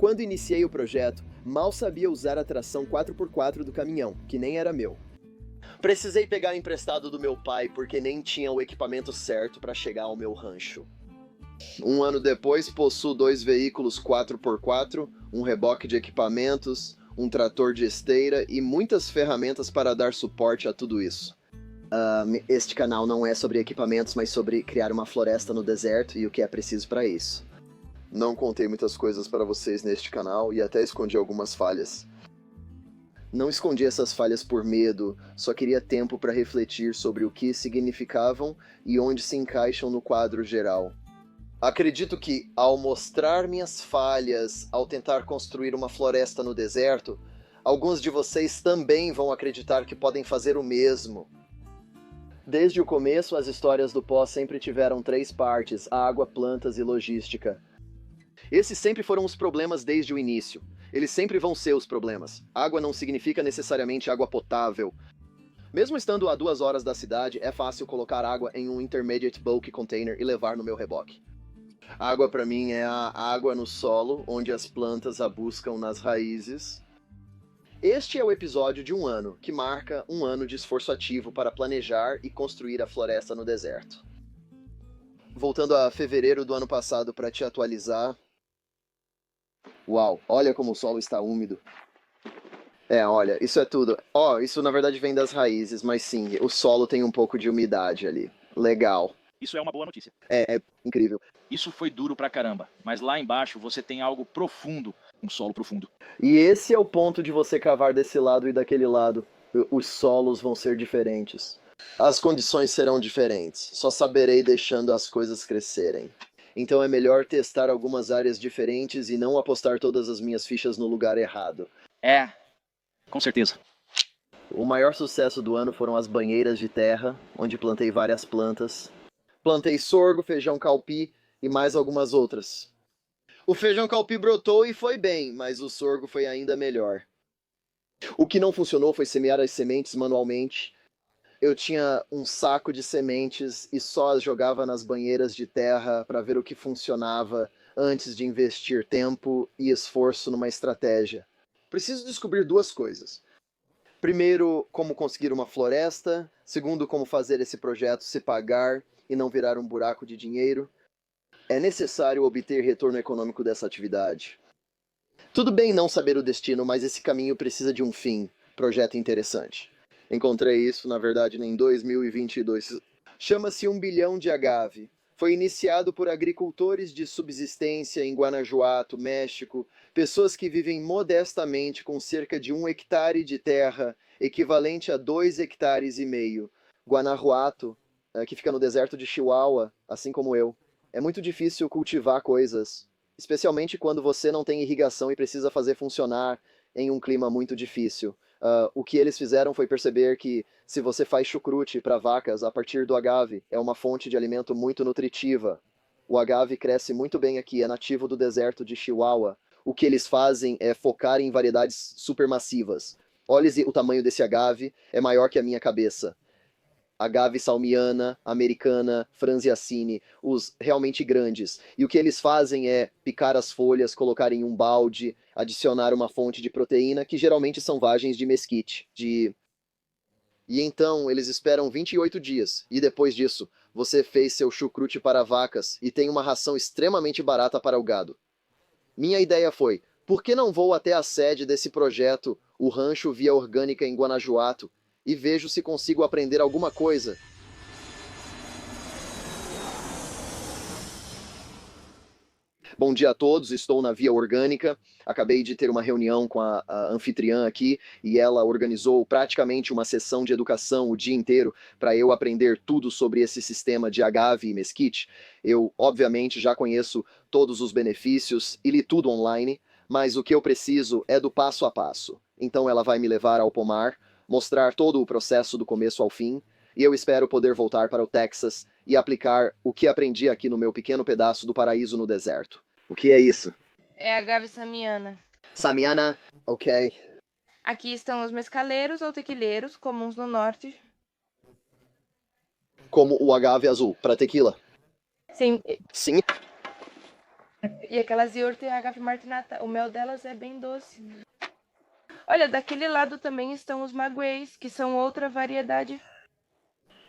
Quando iniciei o projeto, mal sabia usar a tração 4x4 do caminhão, que nem era meu. Precisei pegar emprestado do meu pai porque nem tinha o equipamento certo para chegar ao meu rancho. Um ano depois, possuo 2 veículos 4x4, um reboque de equipamentos, um trator de esteira e muitas ferramentas para dar suporte a tudo isso. Este canal não é sobre equipamentos, mas sobre criar uma floresta no deserto e o que é preciso para isso. Não contei muitas coisas para vocês neste canal e até escondi algumas falhas. Não escondi essas falhas por medo, só queria tempo para refletir sobre o que significavam e onde se encaixam no quadro geral. Acredito que, ao mostrar minhas falhas, ao tentar construir uma floresta no deserto, alguns de vocês também vão acreditar que podem fazer o mesmo. Desde o começo, as histórias do pó sempre tiveram 3 partes: água, plantas e logística. Esses sempre foram os problemas desde o início. Eles sempre vão ser os problemas. Água não significa necessariamente água potável. Mesmo estando a 2 horas da cidade, é fácil colocar água em um Intermediate Bulk Container e levar no meu reboque. Água para mim é a água no solo, onde as plantas a buscam nas raízes. Este é o episódio de um ano, que marca um ano de esforço ativo para planejar e construir a floresta no deserto. Voltando a fevereiro do ano passado para te atualizar. Uau, olha como o solo está úmido. Olha, isso é tudo. Isso na verdade vem das raízes, mas sim, o solo tem um pouco de umidade ali. Legal. Isso é uma boa notícia. É incrível. Isso foi duro pra caramba, mas lá embaixo você tem algo profundo, um solo profundo. E esse é o ponto de você cavar desse lado e daquele lado. Os solos vão ser diferentes. As condições serão diferentes. Só saberei deixando as coisas crescerem. Então é melhor testar algumas áreas diferentes e não apostar todas as minhas fichas no lugar errado. É, com certeza. O maior sucesso do ano foram as banheiras de terra, onde plantei várias plantas. Plantei sorgo, feijão calpi e mais algumas outras. O feijão calpi brotou e foi bem, mas o sorgo foi ainda melhor. O que não funcionou foi semear as sementes manualmente. Eu tinha um saco de sementes e só as jogava nas banheiras de terra para ver o que funcionava antes de investir tempo e esforço numa estratégia. Preciso descobrir 2 coisas. Primeiro, como conseguir uma floresta. Segundo, como fazer esse projeto se pagar e não virar um buraco de dinheiro. É necessário obter retorno econômico dessa atividade. Tudo bem não saber o destino, mas esse caminho precisa de um fim. Projeto interessante. Encontrei isso, na verdade, em 2022. Chama-se 1 bilhão de agave. Foi iniciado por agricultores de subsistência em Guanajuato, México, pessoas que vivem modestamente com cerca de 1 hectare de terra, equivalente a 2,5 hectares. Guanajuato, que fica no deserto de Chihuahua, assim como eu. É muito difícil cultivar coisas, especialmente quando você não tem irrigação e precisa fazer funcionar em um clima muito difícil. O que eles fizeram foi perceber que se você faz chucrute para vacas a partir do agave, é uma fonte de alimento muito nutritiva. O agave cresce muito bem aqui, é nativo do deserto de Chihuahua. O que eles fazem é focar em variedades supermassivas. Olhe o tamanho desse agave, é maior que a minha cabeça. Agave salmiana, americana, franziacine, os realmente grandes. E o que eles fazem é picar as folhas, colocar em um balde, adicionar uma fonte de proteína, que geralmente são vagens de mesquite. E então eles esperam 28 dias, e depois disso, você fez seu chucrute para vacas e tem uma ração extremamente barata para o gado. Minha ideia foi, por que não vou até a sede desse projeto, o Rancho Via Orgânica em Guanajuato, e vejo se consigo aprender alguma coisa. Bom dia a todos, estou na Via Orgânica. Acabei de ter uma reunião com a anfitriã aqui e ela organizou praticamente uma sessão de educação o dia inteiro para eu aprender tudo sobre esse sistema de agave e mesquite. Eu, obviamente, já conheço todos os benefícios e li tudo online, mas o que eu preciso é do passo a passo. Então ela vai me levar ao pomar, mostrar todo o processo do começo ao fim, e eu espero poder voltar para o Texas e aplicar o que aprendi aqui no meu pequeno pedaço do paraíso no deserto. O que é isso? É agave samiana. Samiana, ok. Aqui estão os mescaleiros ou tequileiros, comuns no norte. Como o agave azul, para tequila. Sim, Sim. E aquelas Yorta e agave martinata, o mel delas é bem doce. Olha, daquele lado também estão os magueis, que são outra variedade.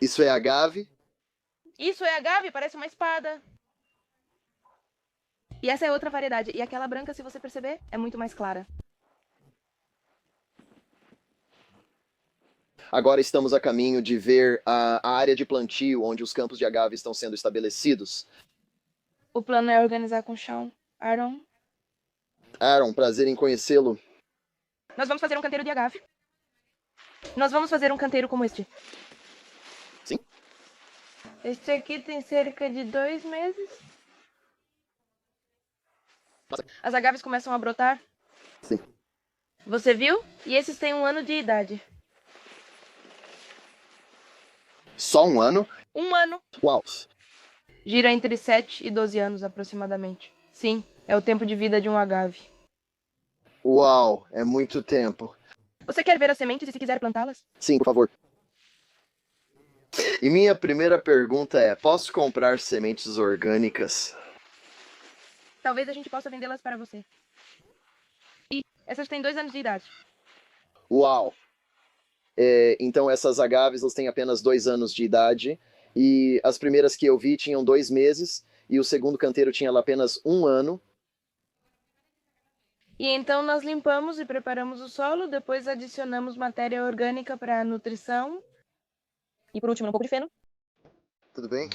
Isso é agave? Isso é agave, parece uma espada. E essa é outra variedade. E aquela branca, se você perceber, é muito mais clara. Agora estamos a caminho de ver a área de plantio onde os campos de agave estão sendo estabelecidos. O plano é organizar com Sean, Aaron. Aaron, prazer em conhecê-lo. Nós vamos fazer um canteiro de agave. Nós vamos fazer um canteiro como este. Sim. Este aqui tem cerca de 2 meses. As agaves começam a brotar. Sim. Você viu? E esses têm 1 ano de idade. Só um ano? 1 ano. Uau. Gira entre 7 e 12 anos aproximadamente. Sim, é o tempo de vida de um agave. Uau, é muito tempo. Você quer ver as sementes e se quiser plantá-las? Sim, por favor. E minha primeira pergunta é: posso comprar sementes orgânicas? Talvez a gente possa vendê-las para você. E essas têm 2 anos de idade. Uau! Então essas agaves elas têm apenas 2 anos de idade. E as primeiras que eu vi tinham 2 meses. E o segundo canteiro tinha lá apenas 1 ano. E então nós limpamos e preparamos o solo, depois adicionamos matéria orgânica para a nutrição. E por último, um pouco de feno. Tudo bem?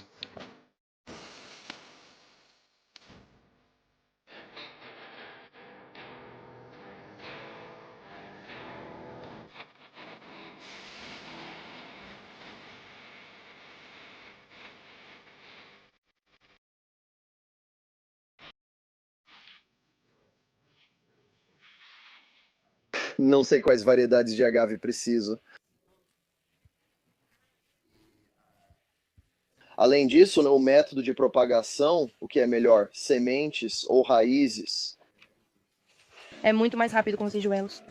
Não sei quais variedades de agave preciso. Além disso, no método de propagação, o que é melhor, sementes ou raízes? É muito mais rápido com os tigelos.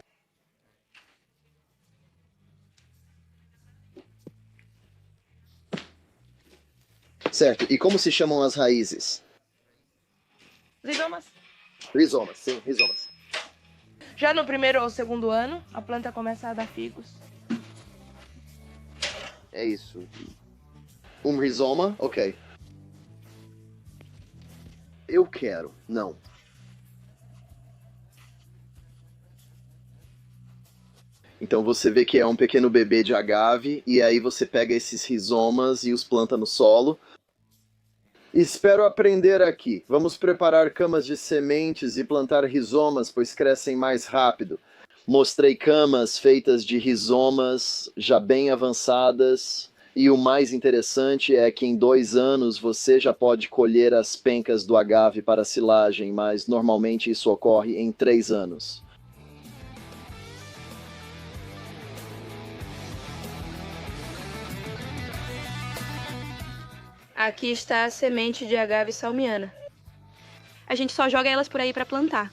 Certo, e como se chamam as raízes? Rizomas. Rizomas, sim, rizomas. Já no primeiro ou segundo ano, a planta começa a dar figos. É isso. Um rizoma? Ok. Eu quero. Não. Então você vê que é um pequeno bebê de agave, e aí você pega esses rizomas e os planta no solo. Espero aprender aqui. Vamos preparar camas de sementes e plantar rizomas, pois crescem mais rápido. Mostrei camas feitas de rizomas já bem avançadas. E o mais interessante é que em 2 anos você já pode colher as pencas do agave para silagem, mas normalmente isso ocorre em 3 anos. Aqui está a semente de agave salmiana. A gente só joga elas por aí para plantar.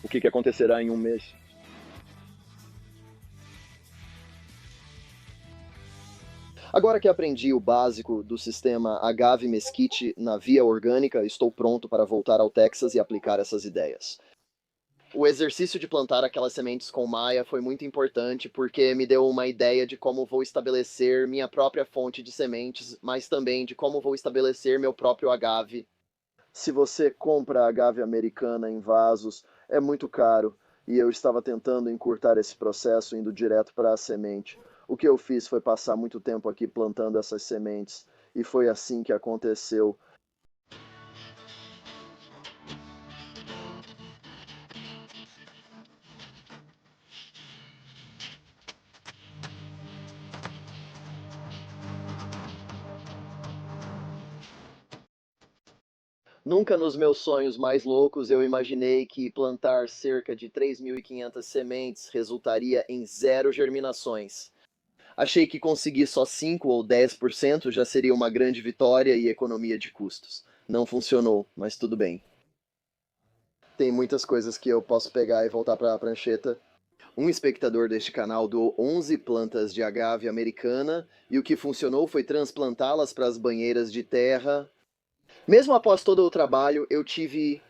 O que acontecerá em 1 mês? Agora que aprendi o básico do sistema agave mesquite na via orgânica, estou pronto para voltar ao Texas e aplicar essas ideias. O exercício de plantar aquelas sementes com Maia foi muito importante porque me deu uma ideia de como vou estabelecer minha própria fonte de sementes, mas também de como vou estabelecer meu próprio agave. Se você compra agave americana em vasos, é muito caro, e eu estava tentando encurtar esse processo indo direto para a semente. O que eu fiz foi passar muito tempo aqui plantando essas sementes, e foi assim que aconteceu. Nunca nos meus sonhos mais loucos eu imaginei que plantar cerca de 3.500 sementes resultaria em 0 germinações. Achei que conseguir só 5 ou 10% já seria uma grande vitória e economia de custos. Não funcionou, mas tudo bem. Tem muitas coisas que eu posso pegar e voltar para a prancheta. Um espectador deste canal doou 11 plantas de agave americana e o que funcionou foi transplantá-las para as banheiras de terra. Mesmo após todo o trabalho, eu tive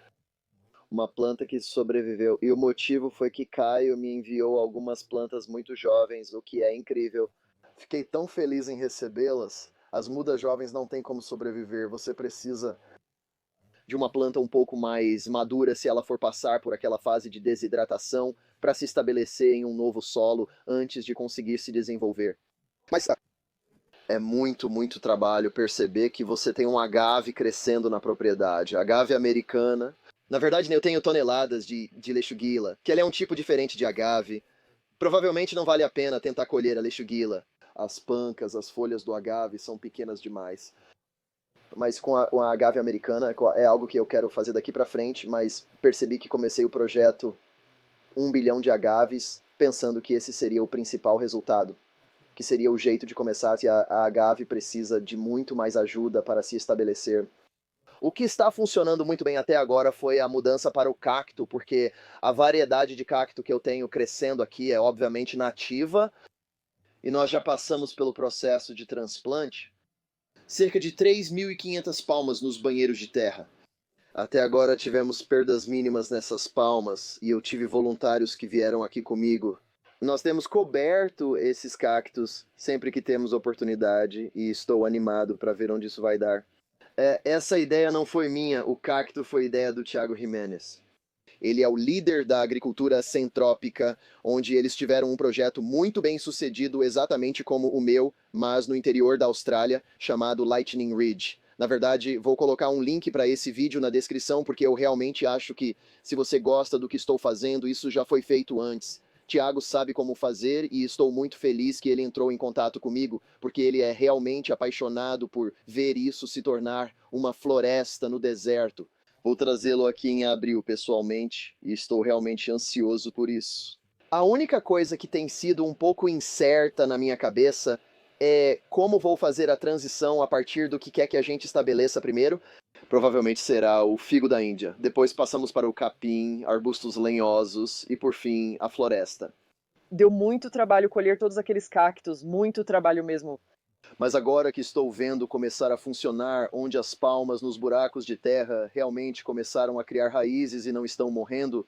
uma planta que sobreviveu. E o motivo foi que Caio me enviou algumas plantas muito jovens, o que é incrível. Fiquei tão feliz em recebê-las. As mudas jovens não têm como sobreviver. Você precisa de uma planta um pouco mais madura se ela for passar por aquela fase de desidratação para se estabelecer em um novo solo antes de conseguir se desenvolver. Mas é muito, muito trabalho perceber que você tem um agave crescendo na propriedade. Agave americana. Na verdade, eu tenho toneladas de lechuguila, que ela é um tipo diferente de agave. Provavelmente não vale a pena tentar colher a lechuguila. As pancas, as folhas do agave são pequenas demais. Mas com a agave americana é algo que eu quero fazer daqui para frente, mas percebi que comecei o projeto 1 bilhão de agaves, pensando que esse seria o principal resultado, que seria o jeito de começar, se a agave precisa de muito mais ajuda para se estabelecer. O que está funcionando muito bem até agora foi a mudança para o cacto, porque a variedade de cacto que eu tenho crescendo aqui é obviamente nativa, e nós já passamos pelo processo de transplante. Cerca de 3.500 palmas nos banheiros de terra. Até agora tivemos perdas mínimas nessas palmas, e eu tive voluntários que vieram aqui comigo. Nós temos coberto esses cactos sempre que temos oportunidade, e estou animado para ver onde isso vai dar. Essa ideia não foi minha, o cacto foi ideia do Thiago Jimenez. Ele é o líder da agricultura centrópica, onde eles tiveram um projeto muito bem sucedido, exatamente como o meu, mas no interior da Austrália, chamado Lightning Ridge. Na verdade, vou colocar um link para esse vídeo na descrição, porque eu realmente acho que, se você gosta do que estou fazendo, isso já foi feito antes. Tiago sabe como fazer e estou muito feliz que ele entrou em contato comigo, porque ele é realmente apaixonado por ver isso se tornar uma floresta no deserto. Vou trazê-lo aqui em abril pessoalmente e estou realmente ansioso por isso. A única coisa que tem sido um pouco incerta na minha cabeça é como vou fazer a transição a partir do que quer que a gente estabeleça primeiro. Provavelmente será o figo da Índia. Depois passamos para o capim, arbustos lenhosos e, por fim, a floresta. Deu muito trabalho colher todos aqueles cactos, muito trabalho mesmo. Mas agora que estou vendo começar a funcionar, onde as palmas nos buracos de terra realmente começaram a criar raízes e não estão morrendo,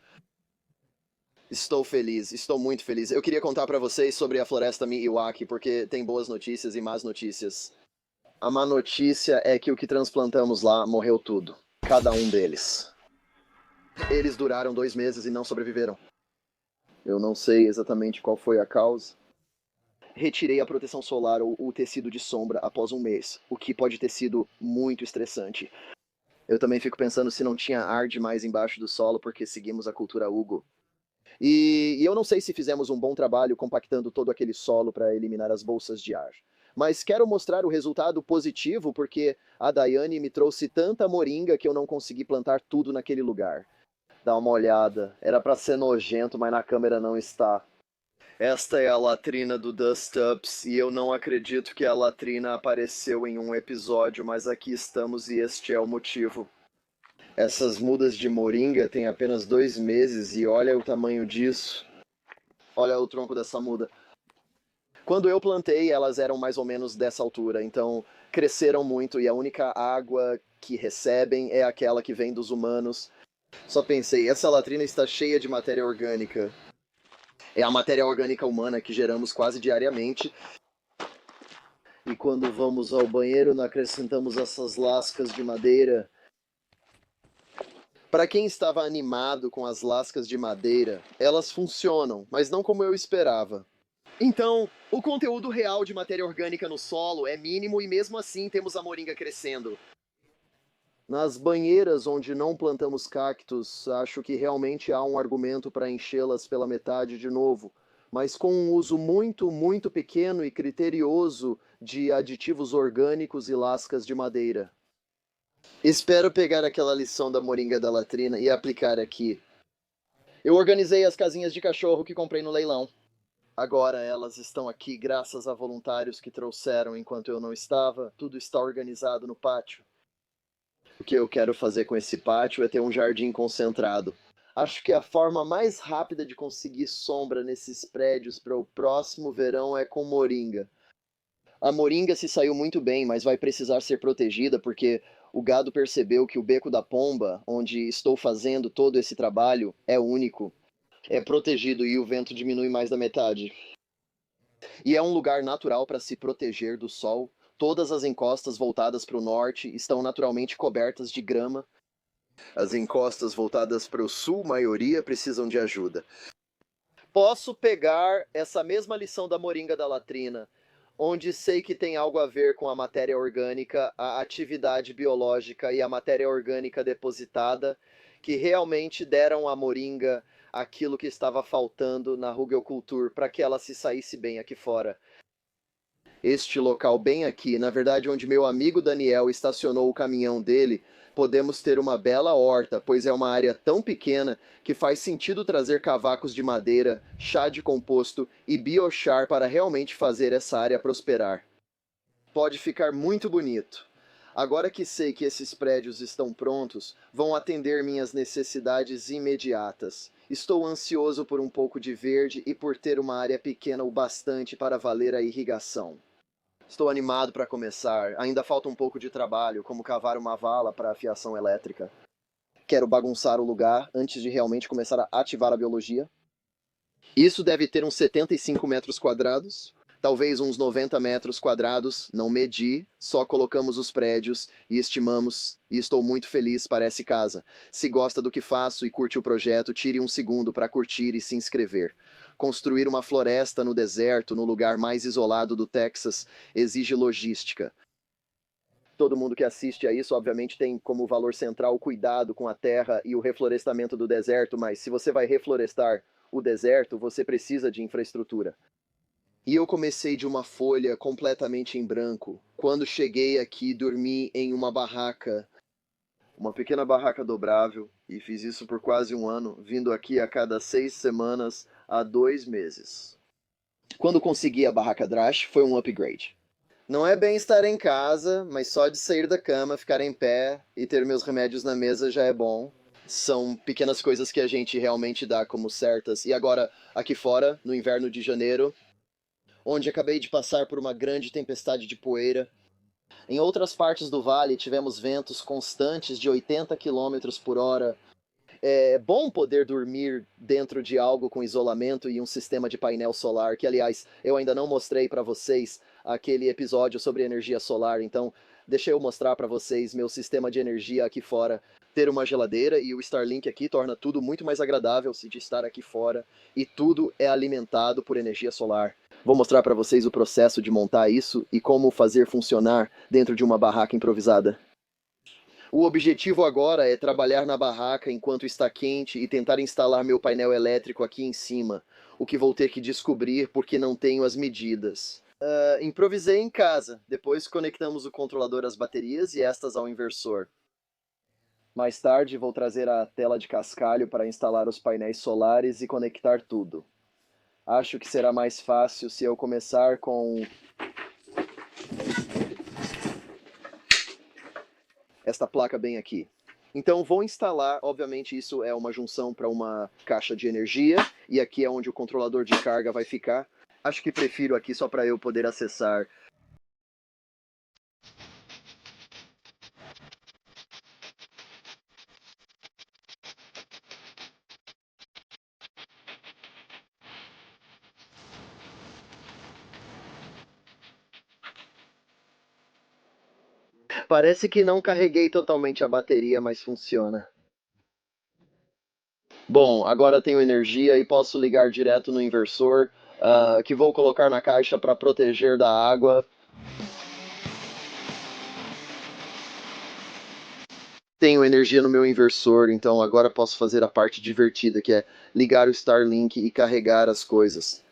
estou feliz, estou muito feliz. Eu queria contar para vocês sobre a floresta Miyawaki, porque tem boas notícias e más notícias. A má notícia é que o que transplantamos lá morreu tudo. Cada um deles. Eles duraram 2 meses e não sobreviveram. Eu não sei exatamente qual foi a causa. Retirei a proteção solar ou o tecido de sombra após 1 mês, o que pode ter sido muito estressante. Eu também fico pensando se não tinha ar demais embaixo do solo porque seguimos a cultura Hugo. E eu não sei se fizemos um bom trabalho compactando todo aquele solo para eliminar as bolsas de ar. Mas quero mostrar o resultado positivo porque a Daiane me trouxe tanta moringa que eu não consegui plantar tudo naquele lugar. Dá uma olhada. Era para ser nojento, mas na câmera não está. Esta é a latrina do Dust Ups e eu não acredito que a latrina apareceu em um episódio, mas aqui estamos e este é o motivo. Essas mudas de moringa têm apenas 2 meses e olha o tamanho disso. Olha o tronco dessa muda. Quando eu plantei, elas eram mais ou menos dessa altura, então cresceram muito e a única água que recebem é aquela que vem dos humanos. Só pensei, essa latrina está cheia de matéria orgânica. É a matéria orgânica humana que geramos quase diariamente. E quando vamos ao banheiro, acrescentamos essas lascas de madeira. Para quem estava animado com as lascas de madeira, elas funcionam, mas não como eu esperava. Então, o conteúdo real de matéria orgânica no solo é mínimo e mesmo assim temos a moringa crescendo. Nas banheiras onde não plantamos cactos, acho que realmente há um argumento para enchê-las pela metade de novo, mas com um uso muito, muito pequeno e criterioso de aditivos orgânicos e lascas de madeira. Espero pegar aquela lição da moringa da latrina e aplicar aqui. Eu organizei as casinhas de cachorro que comprei no leilão. Agora elas estão aqui graças a voluntários que trouxeram enquanto eu não estava. Tudo está organizado no pátio. O que eu quero fazer com esse pátio é ter um jardim concentrado. Acho que a forma mais rápida de conseguir sombra nesses prédios para o próximo verão é com moringa. A moringa se saiu muito bem, mas vai precisar ser protegida porque o gado percebeu que o Beco da Pomba, onde estou fazendo todo esse trabalho, é único. É protegido e o vento diminui mais da metade. E é um lugar natural para se proteger do sol. Todas as encostas voltadas para o norte estão naturalmente cobertas de grama. As encostas voltadas para o sul, maioria, precisam de ajuda. Posso pegar essa mesma lição da moringa da latrina, onde sei que tem algo a ver com a matéria orgânica, a atividade biológica e a matéria orgânica depositada, que realmente deram à moringa aquilo que estava faltando na Rugelkultur para que ela se saísse bem aqui fora. Este local bem aqui, na verdade onde meu amigo Daniel estacionou o caminhão dele, podemos ter uma bela horta, pois é uma área tão pequena que faz sentido trazer cavacos de madeira, chá de composto e biochar para realmente fazer essa área prosperar. Pode ficar muito bonito. Agora que sei que esses prédios estão prontos, vão atender minhas necessidades imediatas. Estou ansioso por um pouco de verde e por ter uma área pequena o bastante para valer a irrigação. Estou animado para começar. Ainda falta um pouco de trabalho, como cavar uma vala para a fiação elétrica. Quero bagunçar o lugar antes de realmente começar a ativar a biologia. Isso deve ter uns 75 metros quadrados, talvez uns 90 metros quadrados. Não medi, só colocamos os prédios e estimamos, e estou muito feliz, parece casa. Se gosta do que faço e curte o projeto, tire um segundo para curtir e se inscrever. Construir uma floresta no deserto, no lugar mais isolado do Texas, exige logística. Todo mundo que assiste a isso, obviamente, tem como valor central o cuidado com a terra e o reflorestamento do deserto, mas se você vai reflorestar o deserto, você precisa de infraestrutura. E eu comecei de uma folha completamente em branco. Quando cheguei aqui, dormi em uma barraca, uma pequena barraca dobrável, e fiz isso por quase um ano, vindo aqui a cada 6 semanas há 2 meses. Quando consegui a barraca Drash, foi um upgrade. Não é bem estar em casa, mas só de sair da cama, ficar em pé e ter meus remédios na mesa já é bom. São pequenas coisas que a gente realmente dá como certas. E agora, aqui fora, no inverno de janeiro, onde acabei de passar por uma grande tempestade de poeira, em outras partes do vale tivemos ventos constantes de 80 km por hora. É bom poder dormir dentro de algo com isolamento e um sistema de painel solar, que aliás, eu ainda não mostrei para vocês aquele episódio sobre energia solar, então deixa eu mostrar para vocês meu sistema de energia aqui fora. Ter uma geladeira e o Starlink aqui torna tudo muito mais agradável de estar aqui fora, e tudo é alimentado por energia solar. Vou mostrar para vocês o processo de montar isso e como fazer funcionar dentro de uma barraca improvisada. O objetivo agora é trabalhar na barraca enquanto está quente e tentar instalar meu painel elétrico aqui em cima, o que vou ter que descobrir porque não tenho as medidas. Improvisei em casa, depois conectamos o controlador às baterias e estas ao inversor. Mais tarde vou trazer a tela de cascalho para instalar os painéis solares e conectar tudo. Acho que será mais fácil se eu começar com esta placa bem aqui. Então vou instalar, obviamente isso é uma junção para uma caixa de energia, e aqui é onde o controlador de carga vai ficar. Acho que prefiro aqui só para eu poder acessar. Parece que não carreguei totalmente a bateria, mas funciona. Bom, agora tenho energia e posso ligar direto no inversor, que vou colocar na caixa para proteger da água. Tenho energia no meu inversor, então agora posso fazer a parte divertida, que é ligar o Starlink e carregar as coisas.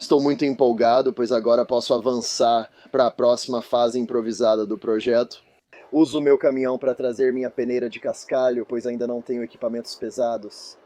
Estou muito empolgado, pois agora posso avançar para a próxima fase improvisada do projeto. Uso o meu caminhão para trazer minha peneira de cascalho, pois ainda não tenho equipamentos pesados.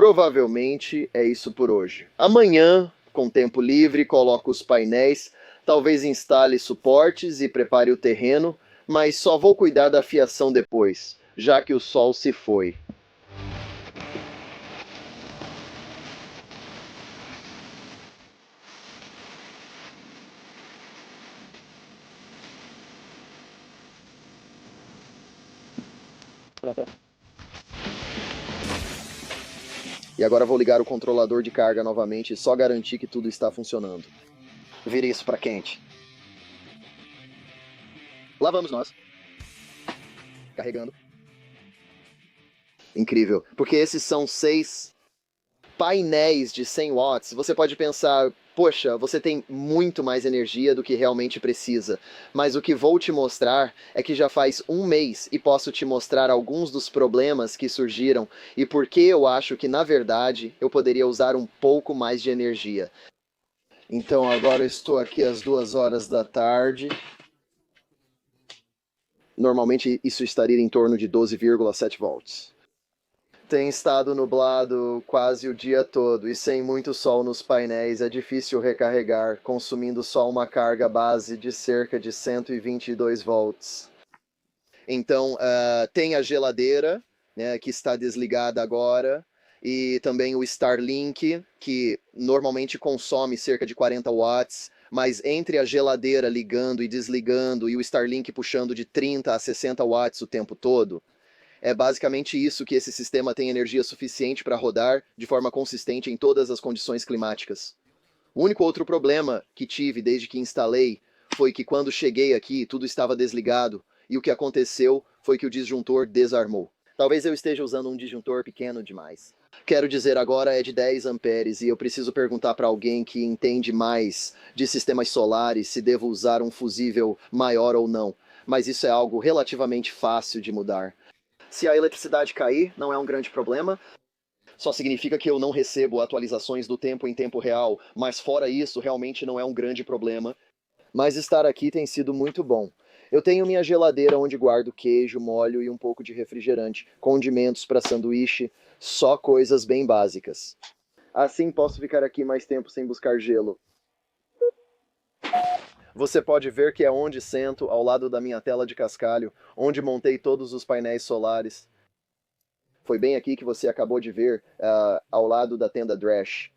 provavelmente é isso por hoje. Amanhã, com tempo livre, coloco os painéis, talvez instale suportes e prepare o terreno, mas só vou cuidar da fiação depois, já que o sol se foi. E agora vou ligar o controlador de carga novamente e só garantir que tudo está funcionando. Vire isso para quente. Lá vamos nós. Carregando. Incrível, porque esses são 6 painéis de 100 watts. Você pode pensar, poxa, você tem muito mais energia do que realmente precisa. Mas o que vou te mostrar é que já faz um mês e posso te mostrar alguns dos problemas que surgiram e por que eu acho que, na verdade, eu poderia usar um pouco mais de energia. Então agora eu estou aqui às 2 horas da tarde. Normalmente isso estaria em torno de 12,7 volts. Tem estado nublado quase o dia todo e sem muito sol nos painéis é difícil recarregar, consumindo só uma carga base de cerca de 122 volts. Então tem a geladeira, né, que está desligada agora, e também o Starlink, que normalmente consome cerca de 40 watts, mas entre a geladeira ligando e desligando e o Starlink puxando de 30 a 60 watts o tempo todo, é basicamente isso que esse sistema tem energia suficiente para rodar de forma consistente em todas as condições climáticas. O único outro problema que tive desde que instalei foi que quando cheguei aqui tudo estava desligado e o que aconteceu foi que o disjuntor desarmou. Talvez eu esteja usando um disjuntor pequeno demais. Quero dizer, agora é de 10 amperes e eu preciso perguntar para alguém que entende mais de sistemas solares se devo usar um fusível maior ou não. Mas isso é algo relativamente fácil de mudar. Se a eletricidade cair, não é um grande problema. Só significa que eu não recebo atualizações do tempo em tempo real, mas fora isso, realmente não é um grande problema. Mas estar aqui tem sido muito bom. Eu tenho minha geladeira onde guardo queijo, molho e um pouco de refrigerante, condimentos para sanduíche, só coisas bem básicas. Assim posso ficar aqui mais tempo sem buscar gelo. Você pode ver que é onde sento, ao lado da minha tela de cascalho, onde montei todos os painéis solares. Foi bem aqui que você acabou de ver, ao lado da tenda Drash.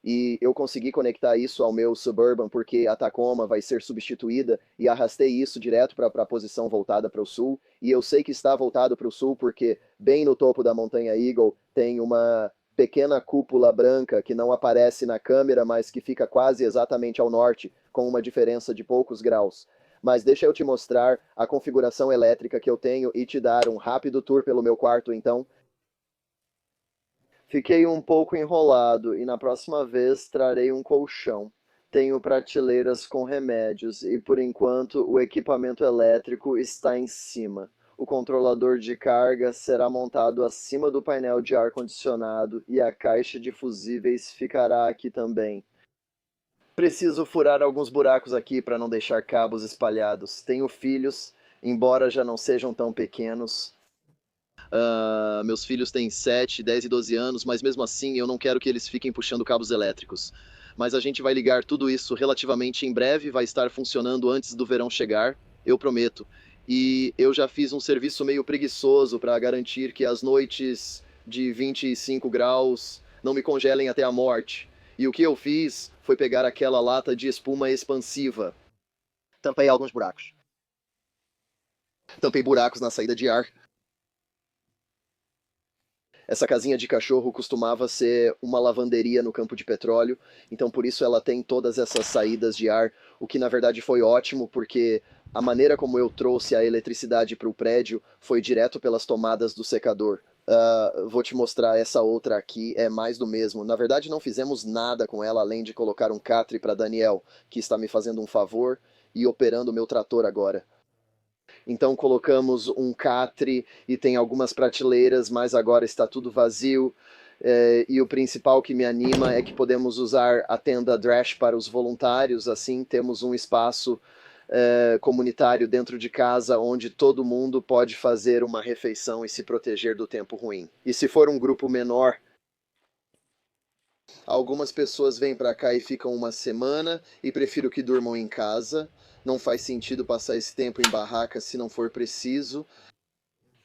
E eu consegui conectar isso ao meu Suburban porque a Tacoma vai ser substituída e arrastei isso direto para a posição voltada para o sul. E eu sei que está voltado para o sul porque bem no topo da montanha Eagle tem uma pequena cúpula branca que não aparece na câmera, mas que fica quase exatamente ao norte, com uma diferença de poucos graus. Mas deixa eu te mostrar a configuração elétrica que eu tenho e te dar um rápido tour pelo meu quarto, então. Fiquei um pouco enrolado e na próxima vez trarei um colchão. Tenho prateleiras com remédios e por enquanto o equipamento elétrico está em cima. O controlador de carga será montado acima do painel de ar-condicionado e a caixa de fusíveis ficará aqui também. Preciso furar alguns buracos aqui para não deixar cabos espalhados. Tenho filhos, embora já não sejam tão pequenos. Meus filhos têm 7, 10 e 12 anos, mas mesmo assim eu não quero que eles fiquem puxando cabos elétricos. Mas a gente vai ligar tudo isso relativamente em breve, vai estar funcionando antes do verão chegar, eu prometo. E eu já fiz um serviço meio preguiçoso para garantir que as noites de 25 graus não me congelem até a morte. E o que eu fiz foi pegar aquela lata de espuma expansiva. Tampei alguns buracos. Tampei buracos na saída de ar. Essa casinha de cachorro costumava ser uma lavanderia no campo de petróleo, então por isso ela tem todas essas saídas de ar, o que na verdade foi ótimo, porque a maneira como eu trouxe a eletricidade para o prédio foi direto pelas tomadas do secador. Vou te mostrar essa outra aqui, é mais do mesmo. Na verdade não fizemos nada com ela, além de colocar um catre para Daniel, que está me fazendo um favor e operando o meu trator agora. Então colocamos um catre e tem algumas prateleiras, mas agora está tudo vazio. E o principal que me anima é que podemos usar a tenda Drash para os voluntários, assim temos um espaço comunitário dentro de casa onde todo mundo pode fazer uma refeição e se proteger do tempo ruim. E se for um grupo menor, Algumas pessoas vêm pra cá e ficam uma semana e prefiro que durmam em casa. Não faz sentido passar esse tempo em barraca se não for preciso.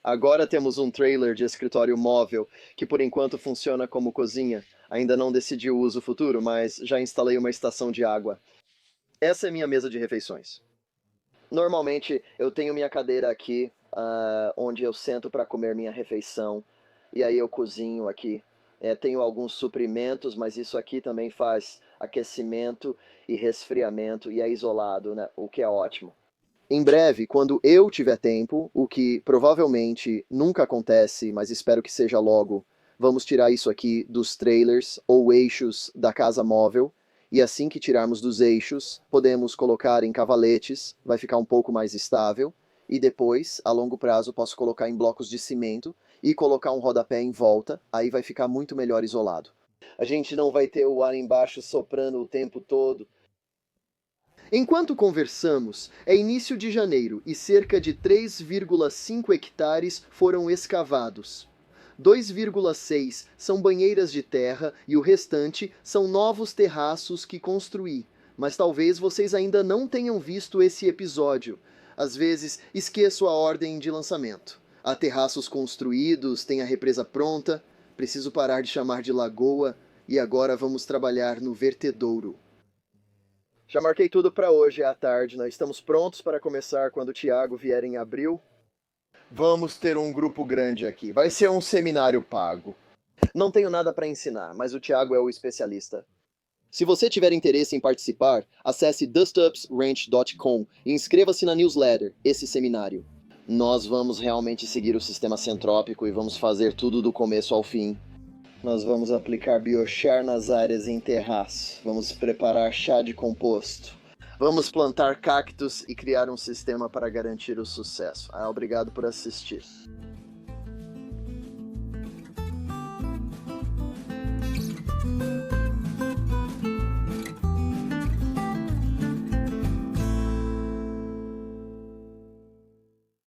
Agora temos um trailer de escritório móvel que por enquanto funciona como cozinha. Ainda não decidi o uso futuro, mas já instalei uma estação de água. Essa é minha mesa de refeições. Normalmente eu tenho minha cadeira aqui, onde eu sento para comer minha refeição. E aí eu cozinho aqui. Tenho alguns suprimentos, mas isso aqui também faz aquecimento e resfriamento e é isolado, né? O que é ótimo. Em breve, quando eu tiver tempo, o que provavelmente nunca acontece, mas espero que seja logo, vamos tirar isso aqui dos trailers ou eixos da casa móvel. E assim que tirarmos dos eixos, podemos colocar em cavaletes, vai ficar um pouco mais estável. E depois, a longo prazo, posso colocar em blocos de cimento e colocar um rodapé em volta, aí vai ficar muito melhor isolado. A gente não vai ter o ar embaixo soprando o tempo todo. Enquanto conversamos, é início de janeiro e cerca de 3,5 hectares foram escavados. 2,6 são banheiras de terra e o restante são novos terraços que construí. Mas talvez vocês ainda não tenham visto esse episódio. Às vezes esqueço a ordem de lançamento. Há terraços construídos, tem a represa pronta, preciso parar de chamar de lagoa e agora vamos trabalhar no vertedouro. Já marquei tudo para hoje à tarde. Nós estamos prontos para começar quando o Thiago vier em abril. Vamos ter um grupo grande aqui. Vai ser um seminário pago. Não tenho nada para ensinar, mas o Thiago é o especialista. Se você tiver interesse em participar, acesse dustupsranch.com e inscreva-se na newsletter, esse seminário. Nós vamos realmente seguir o sistema centrópico e vamos fazer tudo do começo ao fim. Nós vamos aplicar biochar nas áreas em terraço. Vamos preparar chá de composto. Vamos plantar cactos e criar um sistema para garantir o sucesso. Obrigado por assistir.